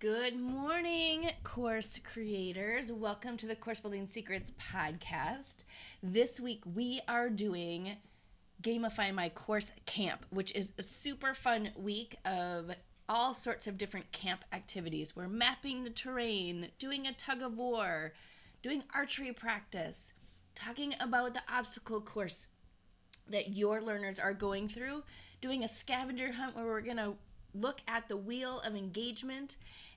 Good morning, course creators. Welcome to the Course Building Secrets podcast. This week we are doing Gamify My Course Camp, which is a super fun week of all sorts of different camp activities. We're mapping the terrain, doing a tug of war, doing archery practice, talking about the obstacle course that your learners are going through, doing a scavenger hunt where we're going to look at the wheel of engagement,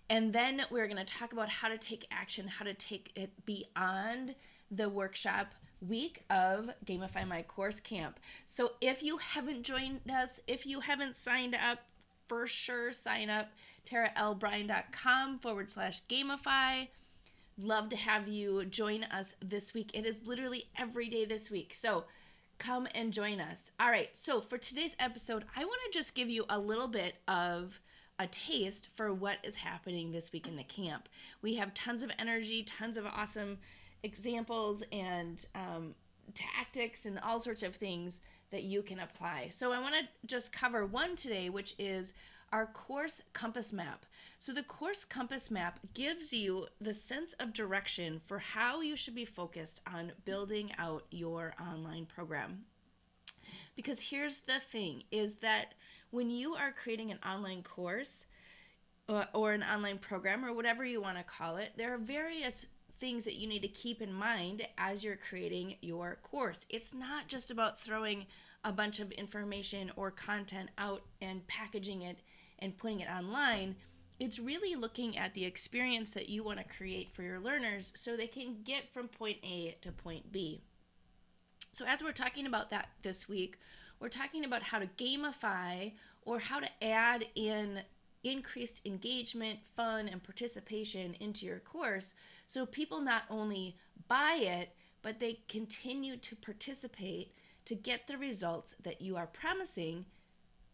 and then we're going to talk about how to take action, how to take it beyond the workshop week of Gamify My Course Camp. So if you haven't joined us, if you haven't signed up, for sure sign up, taralbryan.com/gamify. Love to have you join us this week. It is literally every day this week. So come and join us. All right, so for today's episode, I want to just give you a little bit of a taste for what is happening this week in the camp. We have tons of energy, tons of awesome examples and tactics and all sorts of things that you can apply. So I want to just cover one today, which is our course compass map. So the course compass map gives you the sense of direction for how you should be focused on building out your online program. Because here's the thing, is that when you are creating an online course or an online program or whatever you want to call it, there are various things that you need to keep in mind as you're creating your course. It's not just about throwing a bunch of information or content out and packaging it and putting it online. It's really looking at the experience that you want to create for your learners so they can get from point A to point B. So as we're talking about that this week, we're talking about how to gamify or how to add in increased engagement, fun, and participation into your course so people not only buy it, but they continue to participate to get the results that you are promising.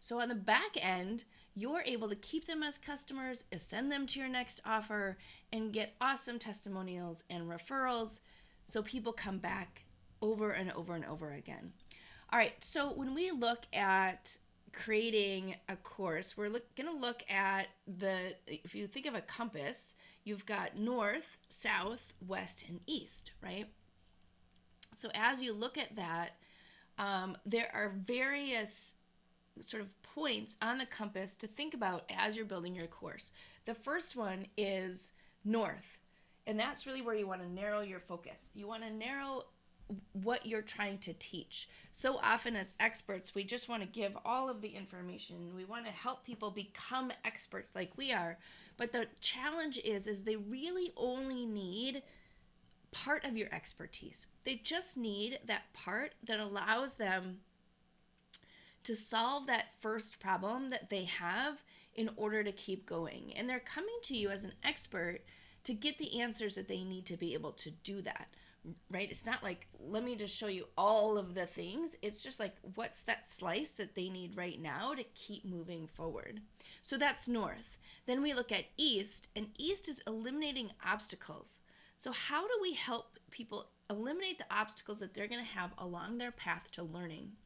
So on the back end, you're able to keep them as customers, send them to your next offer, and get awesome testimonials and referrals so people come back over and over and over again. All right, so when we look at creating a course, we're going to look at if you think of a compass, you've got north, south, west, and east, right? So as you look at that, there are various sort of points on the compass to think about as you're building your course. The first one is north, and that's really where you want to narrow your focus. You want to narrow what you're trying to teach. So often as experts, we just want to give all of the information. We want to help people become experts like we are. But the challenge is they really only need part of your expertise. They just need that part that allows them to solve that first problem that they have in order to keep going. And they're coming to you as an expert to get the answers that they need to be able to do that, right? It's not like, let me just show you all of the things. It's just like, what's that slice that they need right now to keep moving forward? So that's north. Then we look at east, and east is eliminating obstacles. So how do we help people eliminate the obstacles that they're going to have along their path to learning?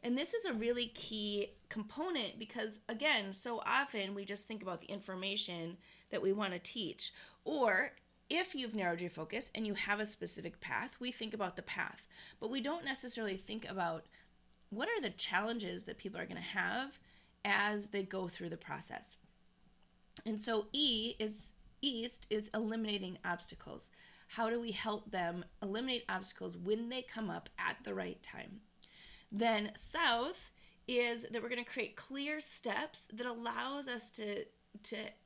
And this is a really key component because, again, so often we just think about the information that we want to teach. Or if you've narrowed your focus and you have a specific path, we think about the path. But we don't necessarily think about what are the challenges that people are going to have as they go through the process. And so east is eliminating obstacles. How do we help them eliminate obstacles when they come up at the right time? Then south is that we're going to create clear steps that allows us to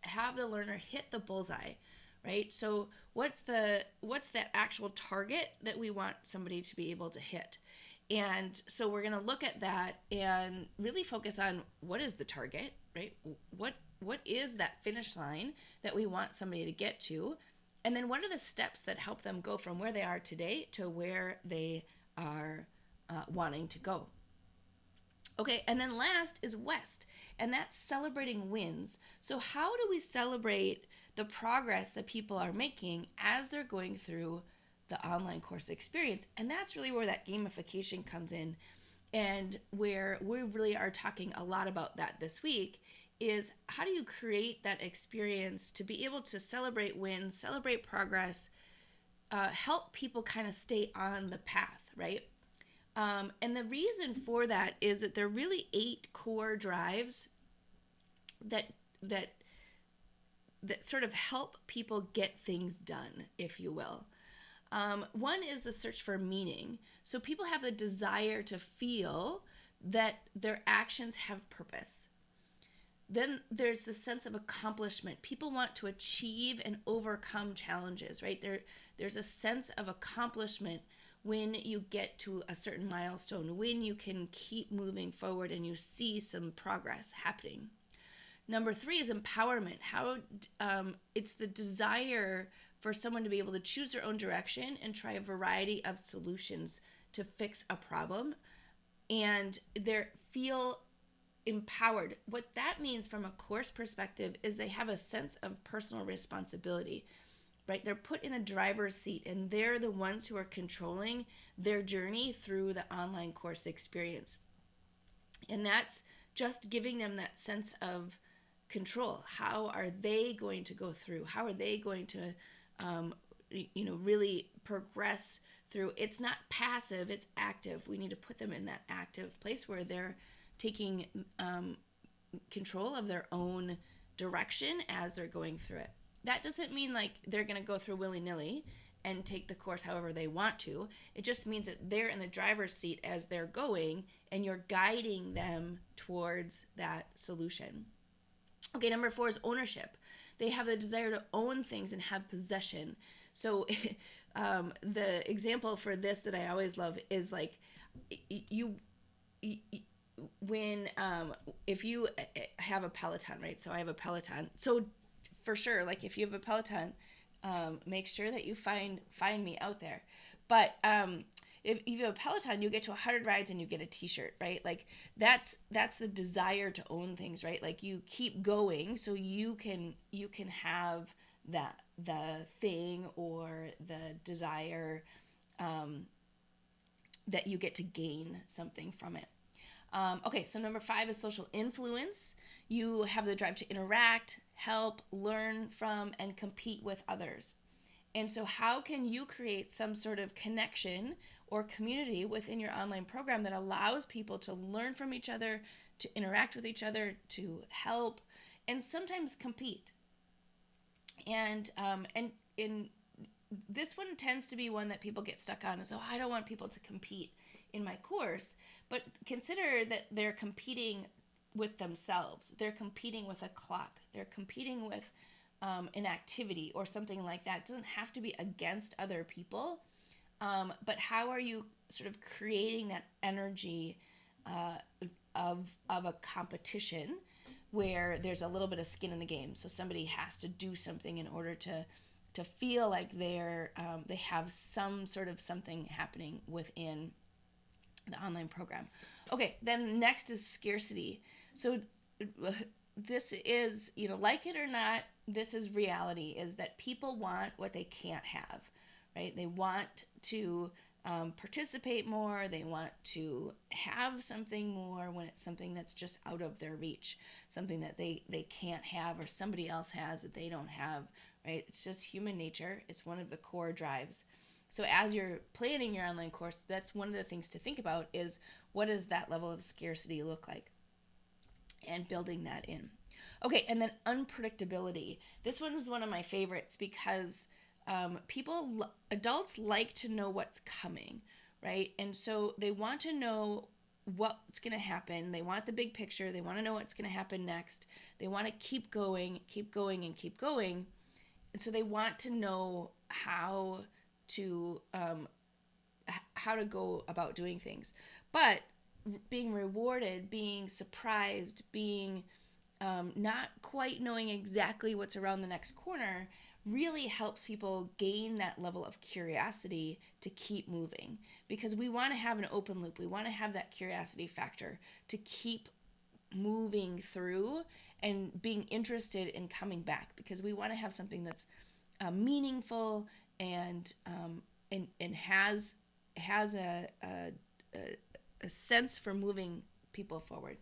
have the learner hit the bullseye, right? So what's that actual target that we want somebody to be able to hit? And so we're going to look at that and really focus on what is the target, right? What is that finish line that we want somebody to get to? And then what are the steps that help them go from where they are today to where they are wanting to go? Okay, and then last is west, and that's celebrating wins. So how do we celebrate the progress that people are making as they're going through the online course experience? And that's really where that gamification comes in, and where we really are talking a lot about that this week is how do you create that experience to be able to celebrate wins, celebrate progress, help people kind of stay on the path, right? And the reason for that is that there are really 8 core drives that that that sort of help people get things done, if you will. One is the search for meaning. So people have the desire to feel that their actions have purpose. Then there's the sense of accomplishment. People want to achieve and overcome challenges, right? There's a sense of accomplishment when you get to a certain milestone, when you can keep moving forward and you see some progress happening. Number 3 is empowerment. It's the desire for someone to be able to choose their own direction and try a variety of solutions to fix a problem, and they feel empowered. What that means from a course perspective is they have a sense of personal responsibility, right? They're put in the driver's seat and they're the ones who are controlling their journey through the online course experience. And that's just giving them that sense of control. How are they going to go through? How are they going to, really progress through? It's not passive, it's active. We need to put them in that active place where they're taking control of their own direction as they're going through it. That doesn't mean like they're going to go through willy-nilly and take the course however they want to. It just means that they're in the driver's seat as they're going and you're guiding them towards that solution. Okay, number 4 is ownership. They have the desire to own things and have possession. So the example for this that I always love is like if you have a Peloton, right? So I have a Peloton. So for sure, like if you have a Peloton, make sure that you find me out there. But if you have a Peloton, you get to 100 rides and you get a t-shirt, right? Like that's the desire to own things, right? Like you keep going so you can have the thing or the desire that you get to gain something from it. Okay, so number 5 is social influence. You have the drive to interact, help, learn from, and compete with others. And so how can you create some sort of connection or community within your online program that allows people to learn from each other, to interact with each other, to help, and sometimes compete? And in this one tends to be one that people get stuck on. So I don't want people to compete in my course, but consider that they're competing with themselves. They're competing with a clock. They're competing with an activity or something like that. It doesn't have to be against other people, but how are you sort of creating that energy of a competition where there's a little bit of skin in the game? So somebody has to do something in order to feel like they have some sort of something happening within the online program. Okay, then next is scarcity. So this is, like it or not, this is reality, is that people want what they can't have, right? They want to participate more. They want to have something more when it's something that's just out of their reach, something that they can't have or somebody else has that they don't have, right? It's just human nature. It's one of the core drives. So as you're planning your online course, that's one of the things to think about is what does that level of scarcity look like? And building that in. Okay, and then unpredictability. This one is one of my favorites because adults like to know what's coming, right? And so they want to know what's going to happen. They want the big picture. They want to know what's going to happen next. They want to keep going, and keep going. And so they want to know how to go about doing things. But being rewarded, being surprised, being not quite knowing exactly what's around the next corner really helps people gain that level of curiosity to keep moving, because we want to have an open loop. We want to have that curiosity factor to keep moving through and being interested in coming back, because we want to have something that's meaningful and has a sense for moving people forward.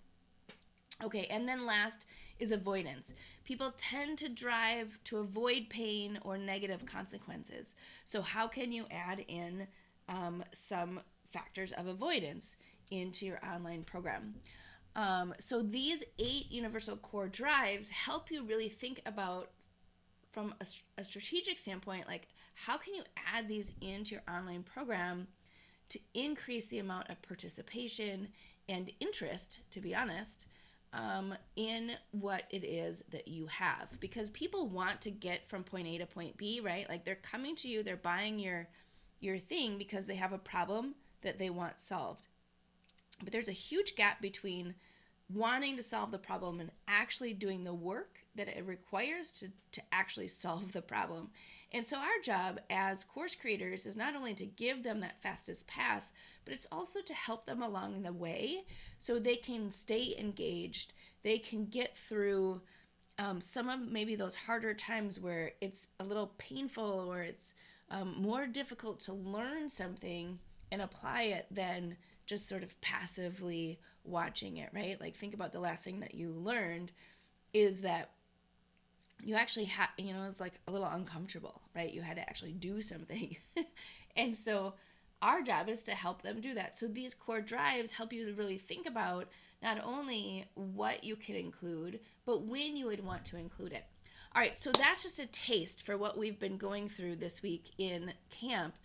Okay, and then last is avoidance. People tend to drive to avoid pain or negative consequences. So, how can you add in some factors of avoidance into your online program? So, these 8 universal core drives help you really think about, from a strategic standpoint, like how can you add these into your online program to increase the amount of participation and interest, to be honest, in what it is that you have. Because people want to get from point A to point B, right? Like they're coming to you, they're buying your thing because they have a problem that they want solved. But there's a huge gap between wanting to solve the problem and actually doing the work that it requires to actually solve the problem. And so our job as course creators is not only to give them that fastest path, but it's also to help them along the way so they can stay engaged. They can get through some of maybe those harder times where it's a little painful or it's more difficult to learn something and apply it than just sort of passively watching it, right? Like think about the last thing that you learned is that you actually had, it's like a little uncomfortable, right? You had to actually do something. And so our job is to help them do that. So these core drives help you to really think about not only what you can include, but when you would want to include it. All right, so that's just a taste for what we've been going through this week in camp.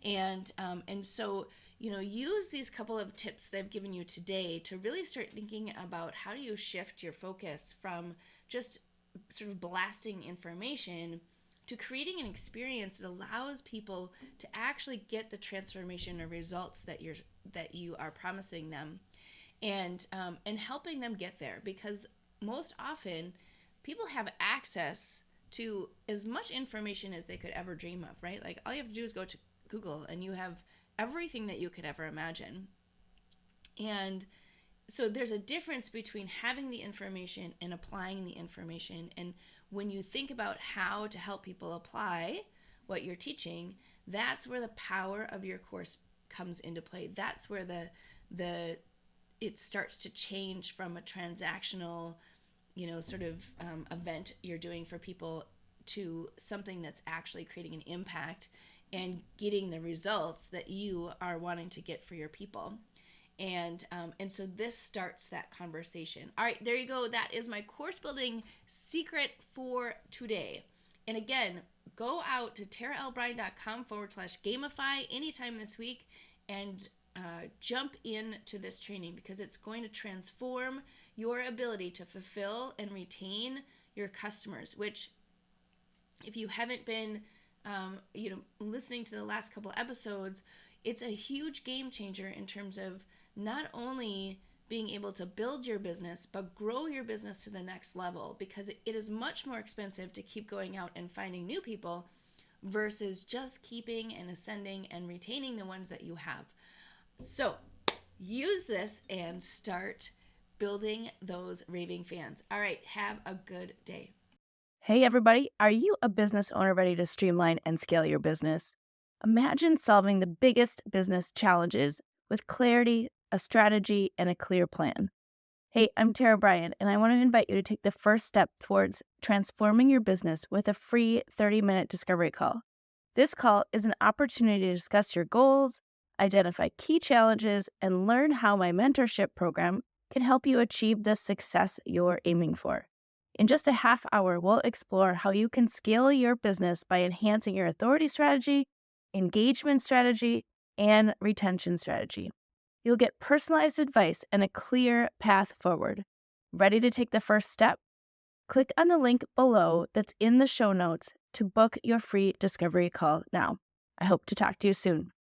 And so, use these couple of tips that I've given you today to really start thinking about how do you shift your focus from just sort of blasting information to creating an experience that allows people to actually get the transformation or results that you are promising them, and helping them get there. Because most often people have access to as much information as they could ever dream of, right? Like all you have to do is go to Google and you have everything that you could ever imagine. And so there's a difference between having the information and applying the information. And when you think about how to help people apply what you're teaching, that's where the power of your course comes into play. That's where it starts to change from a transactional, sort of event you're doing for people to something that's actually creating an impact and getting the results that you are wanting to get for your people. And so this starts that conversation. All right, there you go. That is my course building secret for today. And again, go out to taralbryan.com/gamify anytime this week and jump into this training, because it's going to transform your ability to fulfill and retain your customers, which, if you haven't been listening to the last couple episodes, it's a huge game changer in terms of not only being able to build your business, but grow your business to the next level, because it is much more expensive to keep going out and finding new people versus just keeping and ascending and retaining the ones that you have. So use this and start building those raving fans. All right, have a good day. Hey everybody, are you a business owner ready to streamline and scale your business? Imagine solving the biggest business challenges with clarity, a strategy, and a clear plan. Hey, I'm Bryan, and I want to invite you to take the first step towards transforming your business with a free 30-minute discovery call. This call is an opportunity to discuss your goals, identify key challenges, and learn how my mentorship program can help you achieve the success you're aiming for. In just a half hour, we'll explore how you can scale your business by enhancing your authority strategy, engagement strategy, and retention strategy. You'll get personalized advice and a clear path forward. Ready to take the first step? Click on the link below that's in the show notes to book your free discovery call now. I hope to talk to you soon.